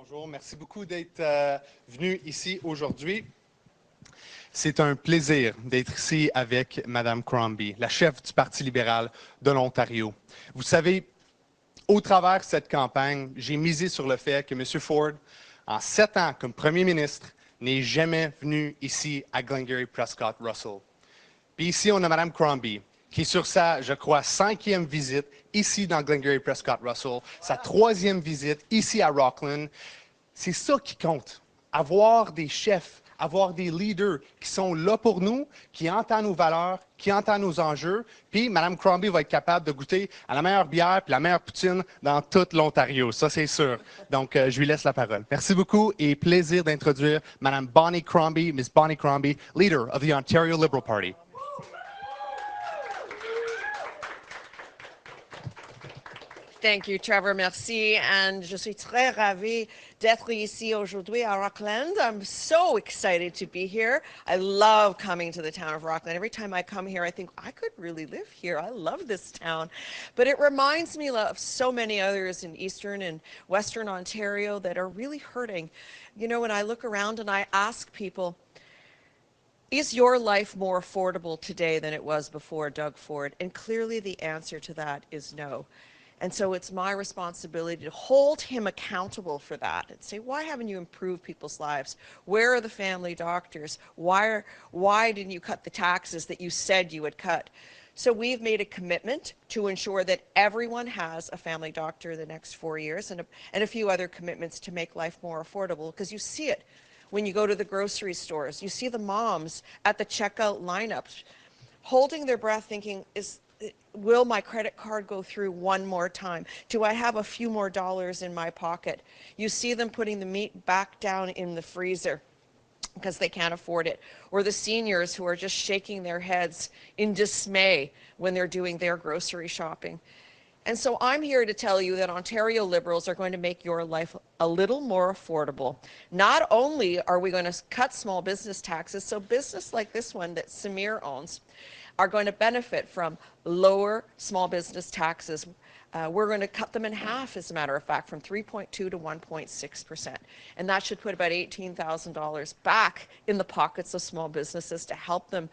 Bonjour, merci beaucoup d'être venu ici aujourd'hui. C'est un plaisir d'être ici avec Mme Crombie, la chef du Parti libéral de l'Ontario. Vous savez, au travers de cette campagne, j'ai misé sur le fait que M. Ford, en 7 ans comme premier ministre, n'est jamais venu ici à Glengarry-Prescott-Russell. Puis ici, on a Mme Crombie, qui est sur sa, je crois, 5e visite ici dans Glengarry-Prescott-Russell, sa 3e visite ici à Rockland. C'est ça qui compte. Avoir des chefs, avoir des leaders qui sont là pour nous, qui entendent nos valeurs, qui entendent nos enjeux. Puis Mme Crombie va être capable de goûter à la meilleure bière et la meilleure poutine dans toute l'Ontario. Ça, c'est sûr. Donc, je lui laisse la parole. Merci beaucoup et plaisir d'introduire Mme Bonnie Crombie, Miss Bonnie Crombie, leader of the Ontario Liberal Party. Thank you, Trevor. Merci. And je suis très ravie d'être ici aujourd'hui à Rockland. I'm so excited to be here. I love coming to the town of Rockland. Every time I come here, I think I could really live here. I love this town. But it reminds me of so many others in Eastern and Western Ontario that are really hurting. You know, when I look around and I ask people, is your life more affordable today than it was before Doug Ford? And clearly the answer to that is no. And so it's my responsibility to hold him accountable for that and say, why haven't you improved people's lives? Where are the family doctors? Why didn't you cut the taxes that you said you would cut? So we've made a commitment to ensure that everyone has a family doctor the next 4 years, and a few other commitments to make life more affordable, because you see it when you go to the grocery stores. You see the moms at the checkout lineups holding their breath thinking, will my credit card go through one more time? Do I have a few more dollars in my pocket? You see them putting the meat back down in the freezer because they can't afford it. Or the seniors who are just shaking their heads in dismay when they're doing their grocery shopping. And so I'm here to tell you that Ontario Liberals are going to make your life a little more affordable. Not only are we going to cut small business taxes, so business like this one that Samir owns are going to benefit from lower small business taxes. We're going to cut them in half, as a matter of fact, from 3.2 to 1.6%. And that should put about $18,000 back in the pockets of small businesses to help them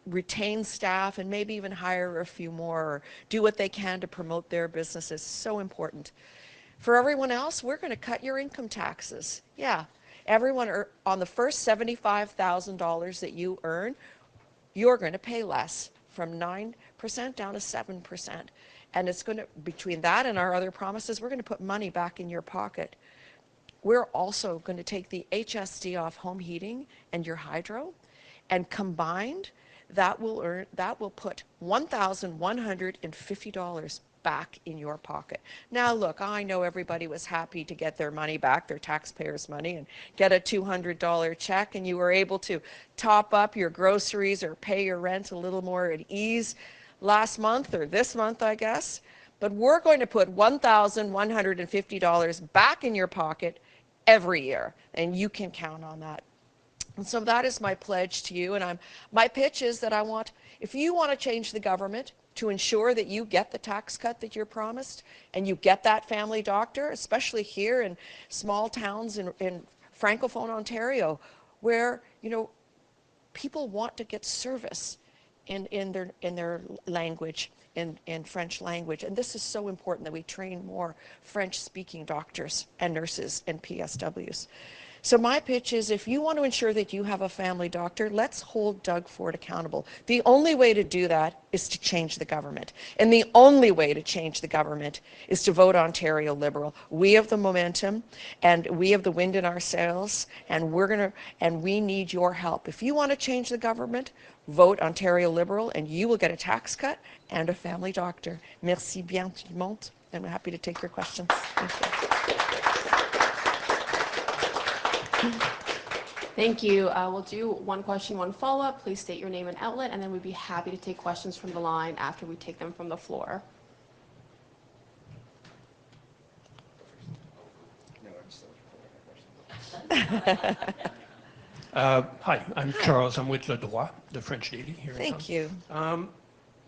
retain staff and maybe even hire a few more or do what they can to promote their businesses. So important. For everyone else, we're going to cut your income taxes. Yeah, everyone on the first $75,000 that you earn, you're going to pay less, from 9% down to 7%. And it's going to, between that and our other promises, we're going to put money back in your pocket. We're also going to take the HST off home heating and your hydro, and combined, that will put $1,150 back in your pocket. Now look, I know everybody was happy to get their money back, their taxpayers' money, and get a $200 check, and you were able to top up your groceries or pay your rent a little more at ease last month or this month, I guess. But we're going to put $1,150 back in your pocket every year, and you can count on that. And so that is my pledge to you, and my pitch is that I want, if you want to change the government to ensure that you get the tax cut that you're promised and you get that family doctor, especially here in small towns in Francophone Ontario, where, you know, people want to get service in their language, in French language. And this is so important that we train more French-speaking doctors and nurses and PSWs. So my pitch is, if you want to ensure that you have a family doctor, let's hold Doug Ford accountable. The only way to do that is to change the government. And the only way to change the government is to vote Ontario Liberal. We have the momentum, and we have the wind in our sails, and we need your help. If you want to change the government, vote Ontario Liberal, and you will get a tax cut and a family doctor. Merci bien tout le monde, and I'm happy to take your questions. Thank you. Thank you. We'll do one question, one follow-up. Please state your name and outlet, and then we'd be happy to take questions from the line after we take them from the floor. Hi, I'm Charles. I'm with Le Droit, the French daily here. Thank you.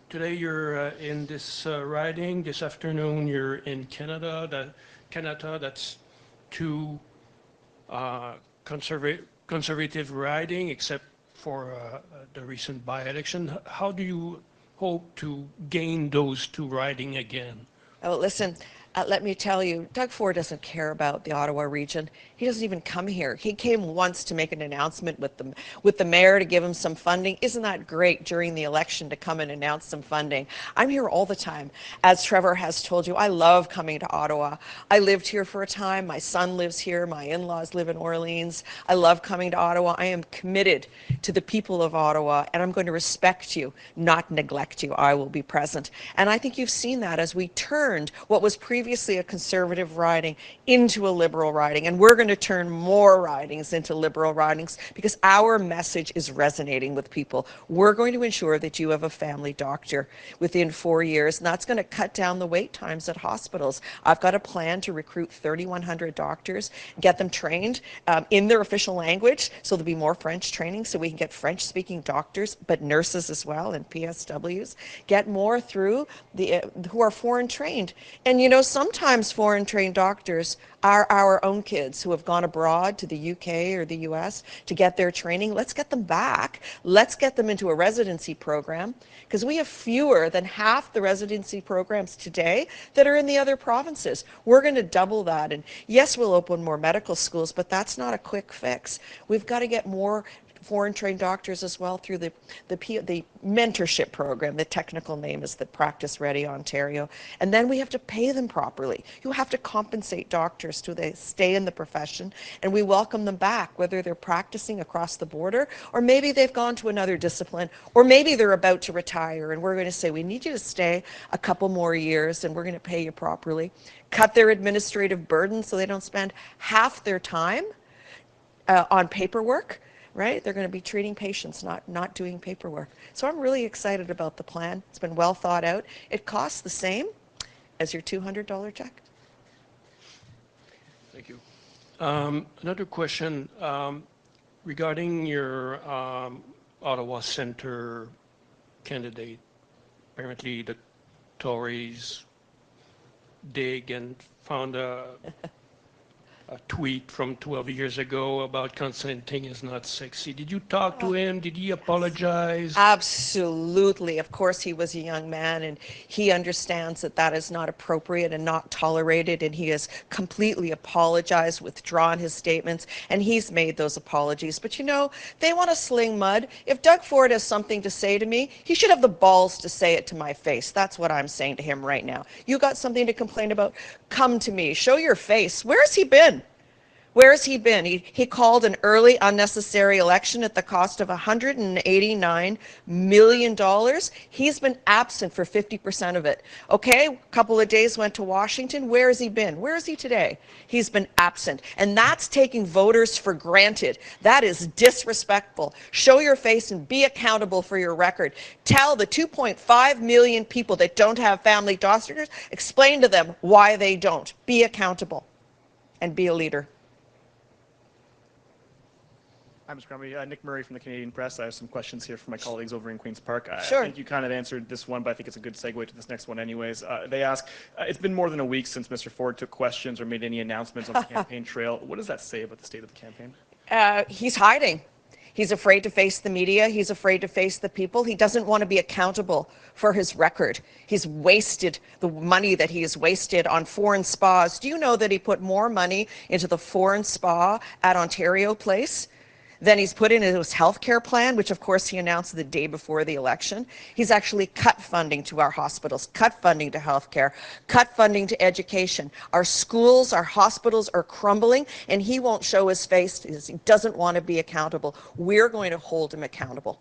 Today you're in this riding. This afternoon you're in Canada. That's to conservative riding, except for the recent by-election. How do you hope to gain those two riding again? Oh, listen, let me tell you, Doug Ford doesn't care about the Ottawa region. He doesn't even come here. He came once to make an announcement with the mayor to give him some funding. Isn't that great during the election to come and announce some funding? I'm here all the time. As Trevor has told you, I love coming to Ottawa. I lived here for a time. My son lives here. My in-laws live in Orleans. I love coming to Ottawa. I am committed to the people of Ottawa, and I'm going to respect you, not neglect you. I will be present. And I think you've seen that as we turned what was previously a conservative riding into a liberal riding. And we're going to turn more ridings into liberal ridings because our message is resonating with people. We're going to ensure that you have a family doctor within 4 years, and that's going to cut down the wait times at hospitals. I've got a plan to recruit 3,100 doctors, get them trained in their official language, so there'll be more French training so we can get French-speaking doctors, but nurses as well, and PSWs, get more through who are foreign trained. And you know, sometimes foreign trained doctors are our own kids who have gone abroad to the UK or the US to get their training. Let's get them back. Let's get them into a residency program, because we have fewer than half the residency programs today that are in the other provinces. We're going to double that. And yes, we'll open more medical schools, but that's not a quick fix. We've got to get more foreign trained doctors as well through the mentorship program. The technical name is the Practice Ready Ontario. And then we have to pay them properly. You have to compensate doctors so they stay in the profession, and we welcome them back, whether they're practicing across the border, or maybe they've gone to another discipline, or maybe they're about to retire, and we're going to say, we need you to stay a couple more years, and we're going to pay you properly. Cut their administrative burden so they don't spend half their time on paperwork. Right? They're going to be treating patients, not doing paperwork. So I'm really excited about the plan. It's been well thought out. It costs the same as your $200 check. Thank you. Another question regarding your Ottawa Centre candidate. Apparently the Tories dig and found a tweet from 12 years ago about consenting is not sexy. Did you talk to him? Did he apologize? Absolutely. Of course, he was a young man, and he understands that that is not appropriate and not tolerated, and he has completely apologized, withdrawn his statements, and he's made those apologies. But you know, they want to sling mud. If Doug Ford has something to say to me, he should have the balls to say it to my face. That's what I'm saying to him right now. You got something to complain about? Come to me. Show your face. Where has he been? Where has he been? He called an early unnecessary election at the cost of $189 million. He's been absent for 50% of it. Okay, a couple of days went to Washington. Where has he been? Where is he today? He's been absent. And that's taking voters for granted. That is disrespectful. Show your face and be accountable for your record. Tell the 2.5 million people that don't have family doctors, explain to them why they don't. Be accountable and be a leader. Hi, Ms. Crombie. Nick Murray from the Canadian Press. I have some questions here for my colleagues over in Queen's Park. Sure. I think you kind of answered this one, but I think it's a good segue to this next one anyways. They ask, it's been more than a week since Mr. Ford took questions or made any announcements on the campaign trail. What does that say about the state of the campaign? He's hiding. He's afraid to face the media. He's afraid to face the people. He doesn't want to be accountable for his record. He's wasted the money that he has wasted on foreign spas. Do you know that he put more money into the foreign spa at Ontario Place than he's put into his health care plan, which of course he announced the day before the election? He's actually cut funding to our hospitals, cut funding to health care, cut funding to education. Our schools, our hospitals are crumbling, and he won't show his face because he doesn't want to be accountable. We're going to hold him accountable.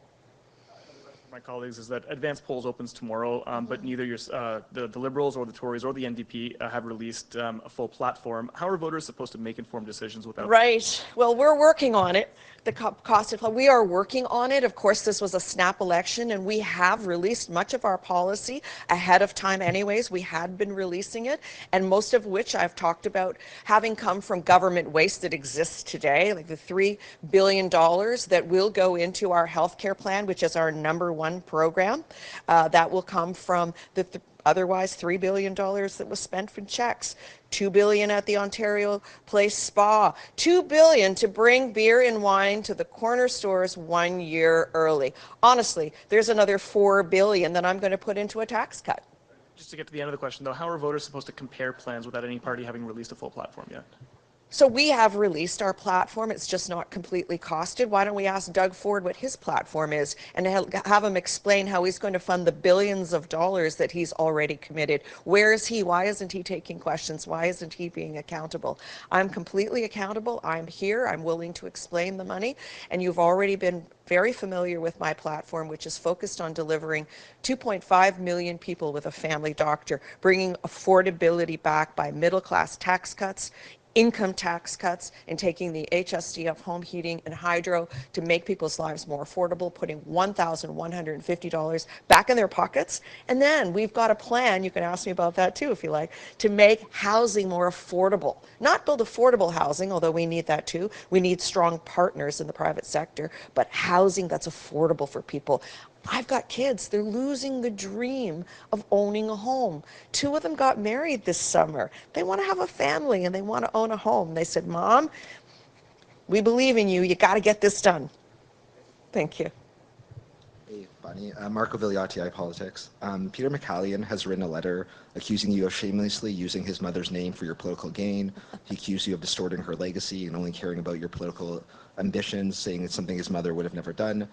My colleagues is that advanced polls opens tomorrow, but neither the Liberals or the Tories or the NDP have released a full platform. How are voters supposed to make informed decisions without? Right. Well, we're working on it. The cost of we are working on it. Of course, this was a snap election, and we have released much of our policy ahead of time anyways. We had been releasing it, and most of which I've talked about having come from government waste that exists today, like the $3 billion that will go into our healthcare plan, which is our #1 program. That will come from the otherwise $3 billion that was spent for checks, $2 billion at the Ontario Place Spa, $2 billion to bring beer and wine to the corner stores 1 year early. Honestly, there's another $4 billion that I'm going to put into a tax cut. Just to get to the end of the question, though, how are voters supposed to compare plans without any party having released a full platform yet? So we have released our platform. It's just not completely costed. Why don't we ask Doug Ford what his platform is and have him explain how he's going to fund the billions of dollars that he's already committed. Where is he? Why isn't he taking questions? Why isn't he being accountable? I'm completely accountable. I'm here. I'm willing to explain the money. And you've already been very familiar with my platform, which is focused on delivering 2.5 million people with a family doctor, bringing affordability back by middle-class tax cuts, income tax cuts, and taking the HST of home heating and hydro to make people's lives more affordable, putting $1,150 back in their pockets. And then we've got a plan, you can ask me about that too if you like, to make housing more affordable. Not build affordable housing, although we need that too. We need strong partners in the private sector, but housing that's affordable for people. I've got kids, they're losing the dream of owning a home. 2 of them got married this summer. They want to have a family and they want to own a home. They said, Mom, we believe in you. You got to get this done. Thank you. Hey, Bonnie. Marco Vigliotti, iPolitics. Peter McCallion has written a letter accusing you of shamelessly using his mother's name for your political gain. He accused you of distorting her legacy and only caring about your political ambitions, saying it's something his mother would have never done.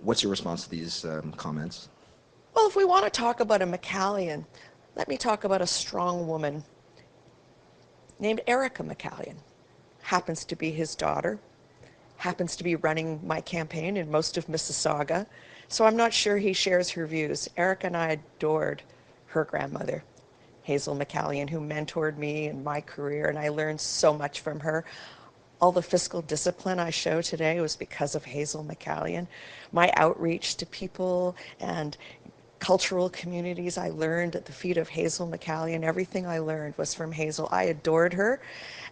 What's your response to these comments? Well, if we want to talk about a McCallion, let me talk about a strong woman named Erica McCallion. Happens to be his daughter, happens to be running my campaign in most of Mississauga, so I'm not sure he shares her views. Erica and I adored her grandmother, Hazel McCallion, who mentored me in my career, and I learned so much from her. All the fiscal discipline I show today was because of Hazel McCallion. My outreach to people and cultural communities I learned at the feet of Hazel McCallion. Everything I learned was from Hazel. I adored her.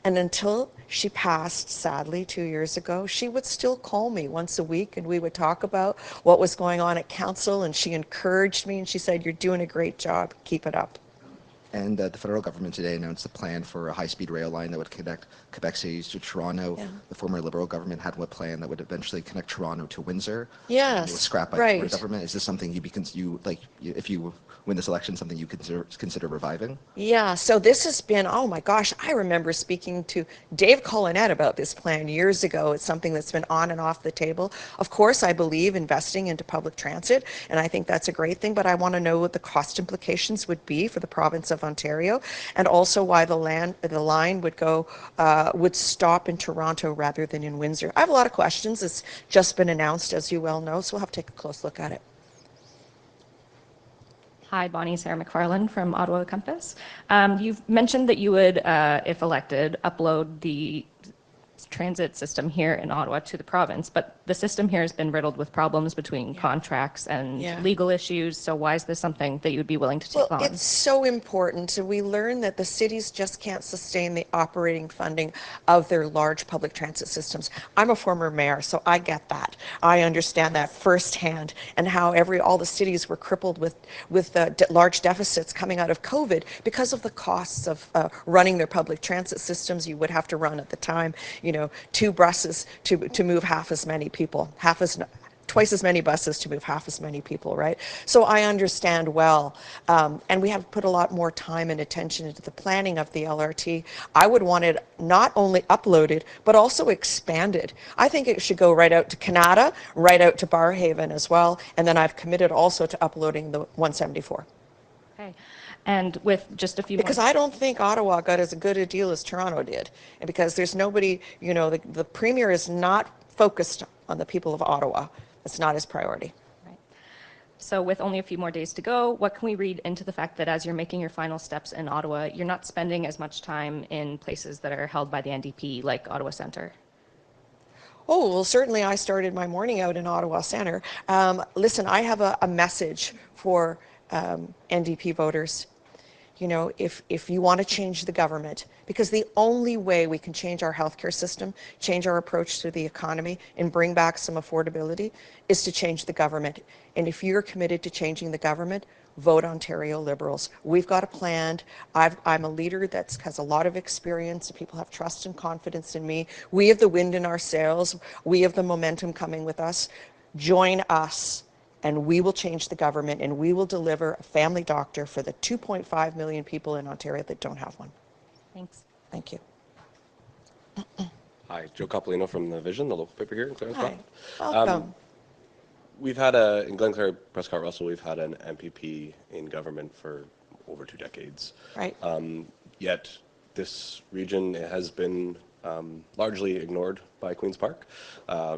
And until she passed, sadly, 2 years ago, she would still call me once a week and we would talk about what was going on at council, and she encouraged me and she said, "You're doing a great job, keep it up." And the federal government today announced a plan for a high-speed rail line that would connect Quebec cities to Toronto. Yeah. The former Liberal government had a plan that would eventually connect Toronto to Windsor. Yes, it was scrapped by the Tory government. Is this something if you win this election, something you consider reviving? Yeah, so this has been, oh my gosh, I remember speaking to Dave Collinette about this plan years ago. It's something that's been on and off the table. Of course, I believe investing into public transit, and I think that's a great thing, but I want to know what the cost implications would be for the province of Ontario, and also why the line would stop in Toronto rather than in Windsor. I have a lot of questions. It's just been announced, as you well know, so we'll have to take a close look at it. Hi, Bonnie. Sarah McFarland from Ottawa Compass. You've mentioned that you would, if elected, upload the transit system here in Ottawa to the province, but the system here has been riddled with problems between contracts and legal issues, so why is this something that you would be willing to take on? It's so important. We learn that the cities just can't sustain the operating funding of their large public transit systems. I'm a former mayor, so I get that. I understand that firsthand, and how all the cities were crippled with large deficits coming out of COVID because of the costs of running their public transit systems. You would have to run at the time, 2 buses to move half as many people, twice as many buses to move half as many people, right? So I understand well, and we have put a lot more time and attention into the planning of the LRT. I would want it not only uploaded, but also expanded. I think it should go right out to Canada, right out to Barrhaven as well, and then I've committed also to uploading the 174. Okay. And with just a few Because I don't think Ottawa got as good a deal as Toronto did. And because there's nobody, the Premier is not focused on the people of Ottawa. It's not his priority. Right. So with only a few more days to go, what can we read into the fact that as you're making your final steps in Ottawa, you're not spending as much time in places that are held by the NDP, like Ottawa Centre? Oh, well, certainly I started my morning out in Ottawa Centre. Listen, I have a message for NDP voters. If you want to change the government, because the only way we can change our healthcare system, change our approach to the economy, and bring back some affordability is to change the government. And if you're committed to changing the government, vote Ontario Liberals. We've got a plan. I'm a leader that has a lot of experience. People have trust and confidence in me. We have the wind in our sails. We have the momentum coming with us. Join us, and we will change the government, and we will deliver a family doctor for the 2.5 million people in Ontario that don't have one. Thanks. Thank you. Hi, Joe Coppolino from The Vision, the local paper here in Clarence Hi. Rock. Welcome. We've had in Glengarry-Prescott-Russell, we've had an MPP in government for over 2 decades. Right. Yet this region has been largely ignored by Queen's Park.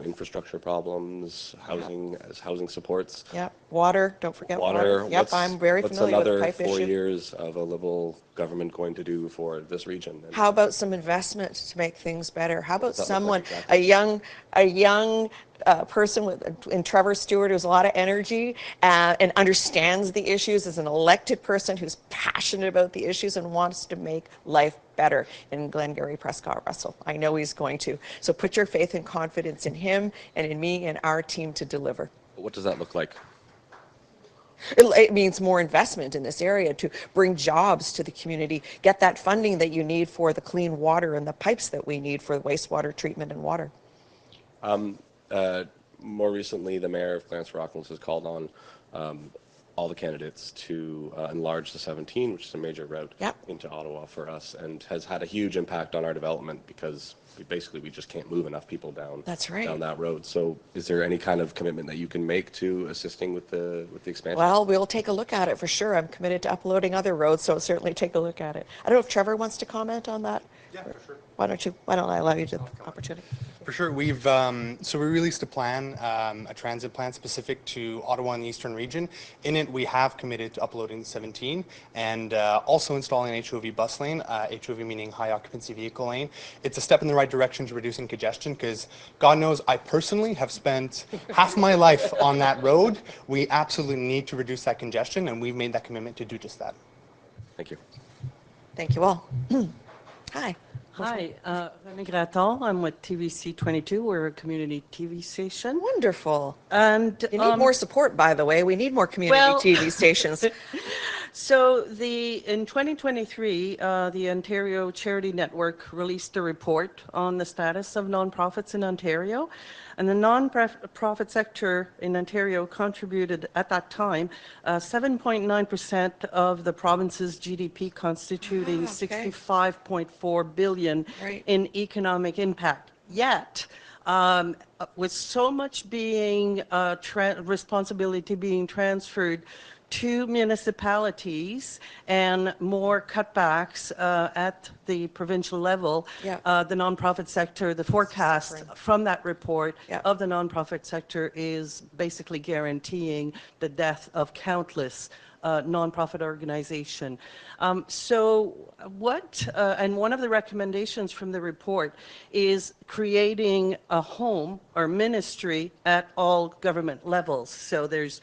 Infrastructure problems, housing supports. Yep. Water. Don't forget water. Yep. I'm very familiar with the pipe What's another 4 issue. years of a Liberal government going to do for this region? And How about some investment to make things better? How about does that look someone, like exactly? a young person in Trevor Stewart who's a lot of energy and understands the issues, as an elected person who's passionate about the issues and wants to make life better in Glengarry-Prescott-Russell. I know he's going to. So put your faith and confidence in him and in me and our team to deliver. What does that look like? It means more investment in this area to bring jobs to the community, get that funding that you need for the clean water and the pipes that we need for wastewater treatment and water. More recently, the mayor of Rockland has called on all the candidates to enlarge the 17, which is a major route into Ottawa for us, and has had a huge impact on our development because we just can't move enough people down down that road. So is there any kind of commitment that you can make to assisting with the expansion? Well, we'll take a look at it for sure. I'm committed to uploading other roads, so certainly take a look at it. I don't know if Trevor wants to comment on that. Yeah, for sure. Why don't I allow you the opportunity? For sure. We've so we released a plan, a transit plan specific to Ottawa and the Eastern region. In it, we have committed to uploading the 17 and also installing an HOV bus lane, HOV meaning high occupancy vehicle lane. It's a step in the right direction to reducing congestion because God knows I personally have spent half my life on that road. We absolutely need to reduce that congestion, and we've made that commitment to do just that. Thank you. Thank you all. Hi. Hi, Remy Graton. I'm with TVC 22. We're a community TV station. Wonderful. And you need more support, by the way. We need more community TV stations. So in 2023, the Ontario Charity Network released a report on the status of nonprofits in Ontario. And the nonprofit sector in Ontario contributed at that time 7.9% of the province's GDP, constituting $65.4 billion in economic impact. Yet, with so much being responsibility being transferred to municipalities and more cutbacks at the provincial level, the nonprofit sector, the forecast from that report of the nonprofit sector is basically guaranteeing the death of countless nonprofit organization. So and one of the recommendations from the report is creating a home or ministry at all government levels. So there's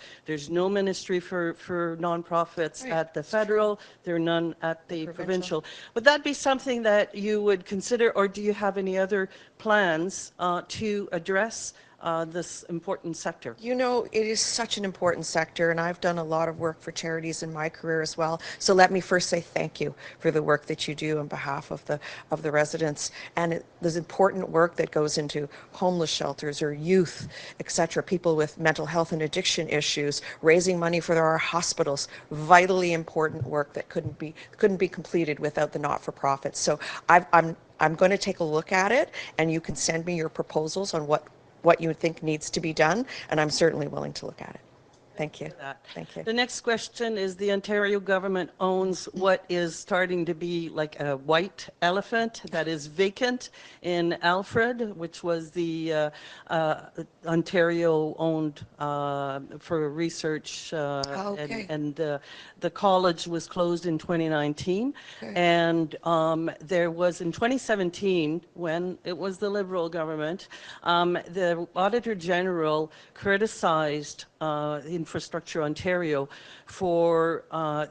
no ministry for nonprofits at the federal, there are none at the provincial. Would that be something that you would consider, or do you have any other plans to address this important sector? You know, it is such an important sector, and I've done a lot of work for charities in my career as well. So let me first say thank you for the work that you do on behalf of the residents. And there's important work that goes into homeless shelters or youth, etc., people with mental health and addiction issues, raising money for our hospitals, vitally important work that couldn't be completed without the not-for-profits. So I'm going to take a look at it, and you can send me your proposals on what you think needs to be done, and I'm certainly willing to look at it. Thank you. Thank you. The next question is, the Ontario government owns what is starting to be like a white elephant that is vacant in Alfred, which was the Ontario owned for research, and the college was closed in 2019. And there was in 2017, when it was the Liberal government, the Auditor General criticized Infrastructure Ontario for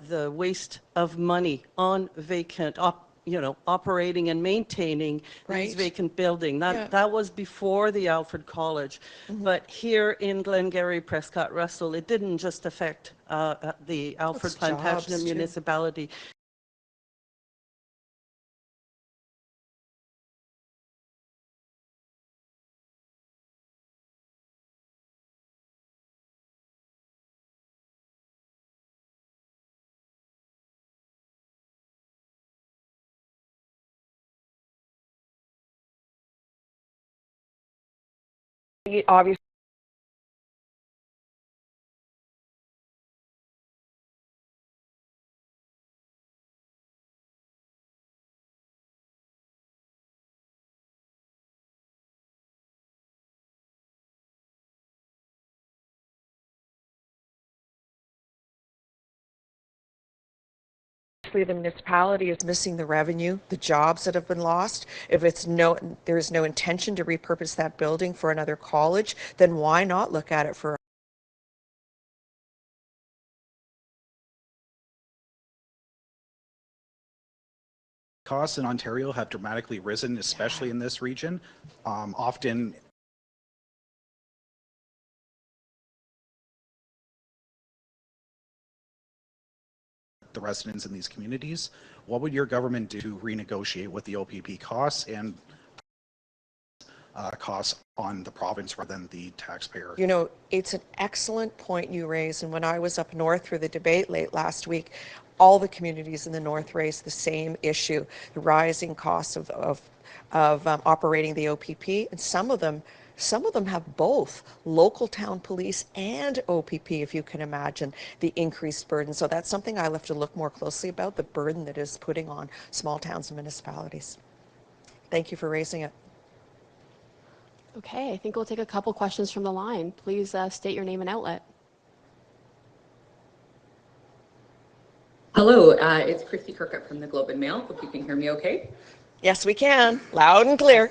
the waste of money on vacant operating and maintaining these Right. vacant buildings. Yeah. That was before the Alfred College. But here in Glengarry-Prescott-Russell, it didn't just affect the Alfred It's Plantagenet jobs, too. municipality. Obviously, the municipality is Missing the revenue, the jobs that have been lost. If there's no intention to repurpose that building for another college, then why not look at it for costs in Ontario have dramatically risen, especially in this region. Often the residents in these communities. What would your government do to renegotiate with the OPP costs and costs on the province rather than the taxpayer? You know, it's an excellent point you raise. And when I was up north for the debate late last week, all the communities in the north raised the same issue, the rising costs of operating the OPP. And some of them have both local town police and OPP, if you can imagine the increased burden. So that's something I'll have to look more closely about, the burden that is putting on small towns and municipalities. Thank you for raising it. Okay, I think we'll take a couple questions from the line. Please state your name and outlet. Hello, it's Christy Kirkup from the Globe and Mail. Hope you can hear me okay. Yes, we can. Loud and clear.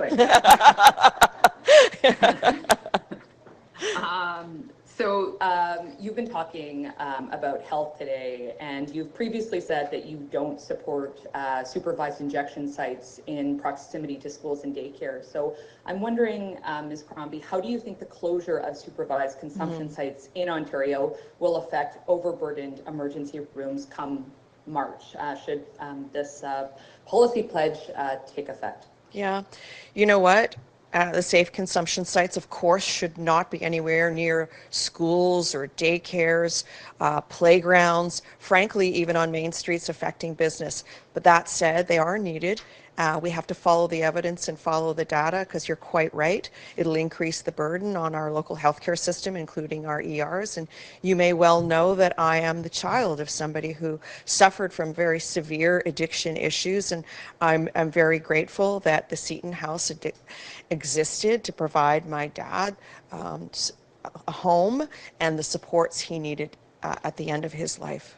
You've been talking about health today, and you've previously said that you don't support supervised injection sites in proximity to schools and daycare. So I'm wondering, Ms. Crombie, how do you think the closure of supervised consumption sites in Ontario will affect overburdened emergency rooms come March? Should this policy pledge take effect? Yeah, you know what? The safe consumption sites, of course, should not be anywhere near schools or daycares, playgrounds, frankly, even on main streets affecting business. But that said, they are needed. We have to follow the evidence and follow the data, because you're quite right. It'll increase the burden on our local healthcare system, including our ERs. And you may well know that I am the child of somebody who suffered from very severe addiction issues. And I'm very grateful that the Seton House existed to provide my dad a home and the supports he needed at the end of his life.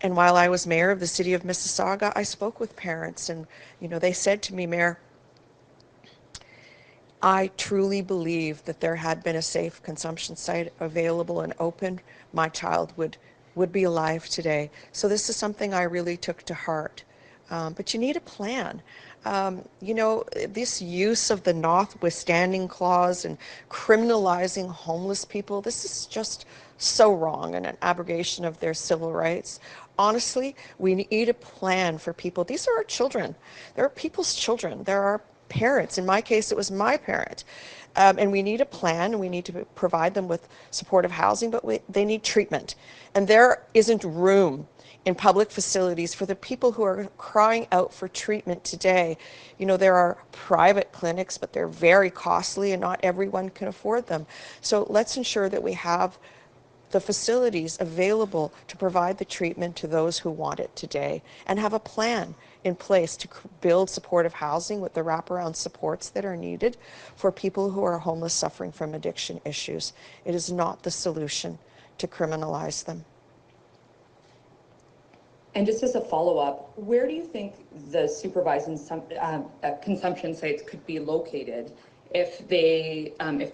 And while I was mayor of the city of Mississauga, I spoke with parents, and they said to me, Mayor, I truly believe that there had been a safe consumption site available and open, my child would be alive today. So this is something I really took to heart. But you need a plan. This use of the notwithstanding clause and criminalizing homeless people, this is just so wrong and an abrogation of their civil rights. Honestly, we need a plan for people. These are our children. They're people's children. They're our parents. In my case, it was my parent. And we need a plan, and we need to provide them with supportive housing, but they need treatment. And there isn't room in public facilities for the people who are crying out for treatment today. There are private clinics, but they're very costly and not everyone can afford them. So let's ensure that we have the facilities available to provide the treatment to those who want it today, and have a plan in place to build supportive housing with the wraparound supports that are needed for people who are homeless suffering from addiction issues. It is not the solution to criminalize them. And just as a follow-up, where do you think the supervised consumption sites could be located if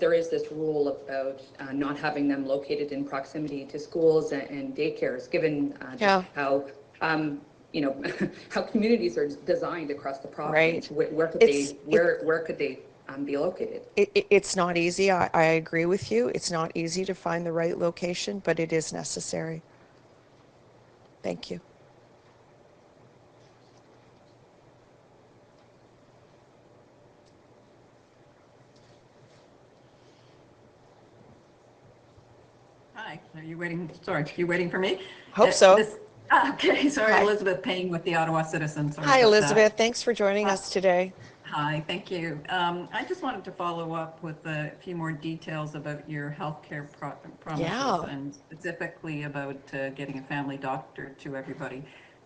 there is this rule about not having them located in proximity to schools and daycares, given how you know, how communities are designed across the province. Right. Where could they be located? It's not easy. I agree with you. It's not easy to find the right location, but it is necessary. Thank you. Hi, are you waiting? Sorry, you waiting for me? Hope so. Okay, sorry, Hi. Elizabeth Payne with the Ottawa Citizen. Sorry Hi, about Elizabeth. that. Thanks for joining us today. Hi, thank you. I just wanted to follow up with a few more details about your healthcare promises and specifically about getting a family doctor to everybody.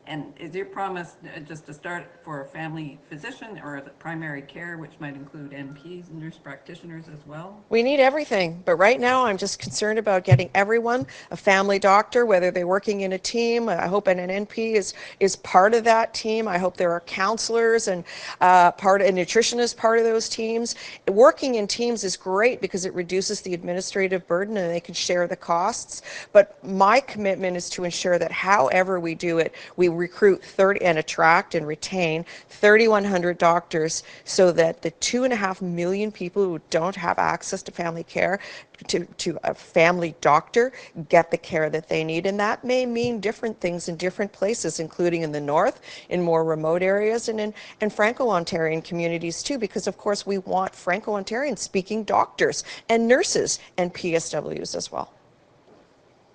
And is your promise just to start for a family physician or the primary care, which might include NPs and nurse practitioners as well? We need everything, but right now I'm just concerned about getting everyone a family doctor, whether they're working in a team. I hope an NP is part of that team. I hope there are counselors and a nutritionist part of those teams. Working in teams is great because it reduces the administrative burden and they can share the costs. But my commitment is to ensure that however we do it, we recruit 30 and attract and retain 3,100 doctors so that the 2.5 million people who don't have access to family care, to a family doctor, get the care that they need. And that may mean different things in different places, including in the north, in more remote areas, and in Franco-Ontarian communities too, because of course we want Franco-Ontarian speaking doctors and nurses and PSWs as well.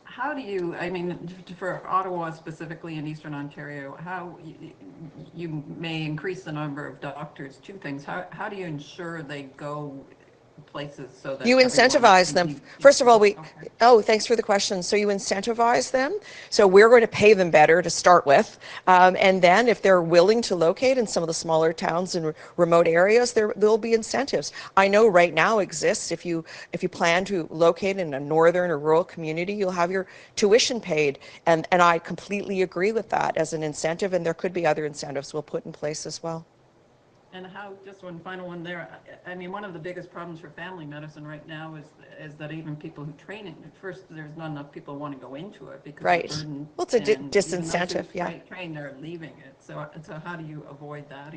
How do you, I mean, for Ottawa specifically in Eastern Ontario, how you may increase the number of doctors? Two things. How do you ensure they go places so that you incentivize them? First of all, thanks for the question. So you incentivize them. So we're going to pay them better to start with. And then if they're willing to locate in some of the smaller towns and remote areas, there'll be incentives. I know right now exists, if you plan to locate in a northern or rural community, you'll have your tuition paid. And I completely agree with that as an incentive, and there could be other incentives we'll put in place as well. And how, just one final one there, I mean, one of the biggest problems for family medicine right now is that even people who train it, at first there's not enough people want to go into it because of burden. Well, it's a disincentive, trained, they're leaving it. So how do you avoid that?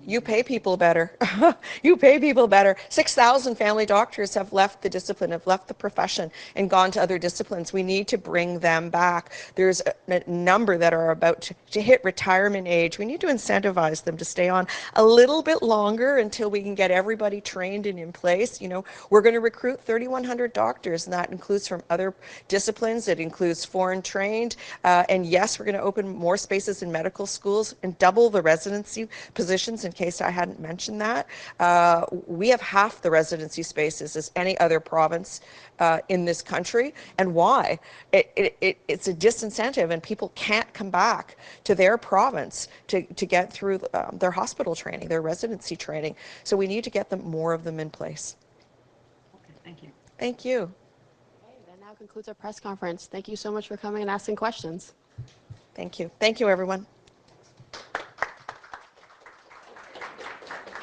You pay people better. You pay people better. 6,000 family doctors have left the discipline, have left the profession and gone to other disciplines. We need to bring them back. There's a number that are about to hit retirement age. We need to incentivize them to stay on a little bit longer until we can get everybody trained and in place. You know, we're going to recruit 3,100 doctors, and that includes from other disciplines. It includes foreign trained. And yes, we're going to open more spaces in medical schools and double the residency positions, in case I hadn't mentioned that. We have half the residency spaces as any other province in this country. And why? It's a disincentive, and people can't come back to their province to get through their hospital training, their residency training. So we need to get more of them in place. Okay, thank you. Thank you. Okay, that now concludes our press conference. Thank you so much for coming and asking questions. Thank you. Thank you, everyone.